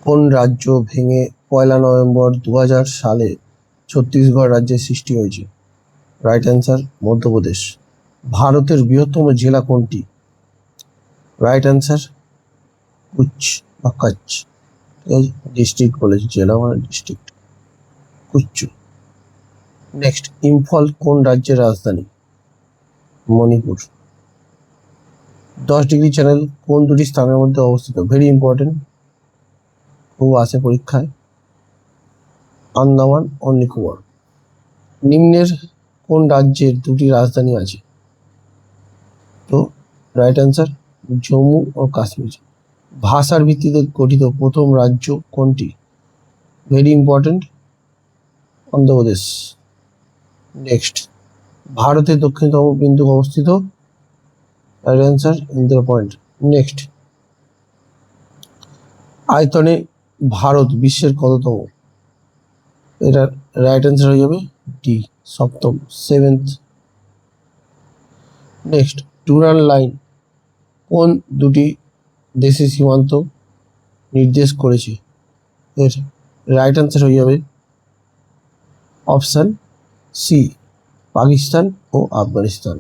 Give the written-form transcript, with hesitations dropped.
কোন রাজ্য ভেঙে 1 নভেম্বর 2000 সালে ছত্তিশগড় রাজ্যের সৃষ্টি হয়েছে? Right answer Madhya Pradesh. ভারতের বৃহত্তম জেলা কোনটি? রাইট অ্যান্সার কুচ বা কচ্ছ। ডিস্ট্রিক্ট বলেছে, জেলা মানে ডিস্ট্রিক্ট। কুচ্চ। নেক্সট, ইম্ফল কোন রাজ্যের রাজধানী? মণিপুর। 10 ডিগ্রি চ্যানেল কোন দুটি স্থানের মধ্যে অবস্থিত? ভেরি ইম্পর্টেন্ট, খুব আসে পরীক্ষায়। আন্দামান ও নিকোবর। নিম্নের কোন রাজ্যের দুটি রাজধানী আছে? তো রাইট অ্যান্সার জম্মু ও কাশ্মীর। ভাষার ভিত্তিতে গঠিত প্রথম রাজ্য কোনটি? Very important, Andhra Pradesh. নেক্সট, ভারতের দক্ষিণতম বিন্দু অবস্থিত? Right answer Indira point. Next, আয়তনে ভারত বিশ্বের কততম? এটা রাইট অ্যান্সার হয়ে যাবে ডি, সপ্তম, 7th। নেক্সট, ডুরান্ড লাইন কোন দুটি দেশের সীমান্ত নির্দেশ করেছে? এর রাইট অ্যান্সার হয়ে যাবে অপশান সি, পাকিস্তান ও আফগানিস্তান।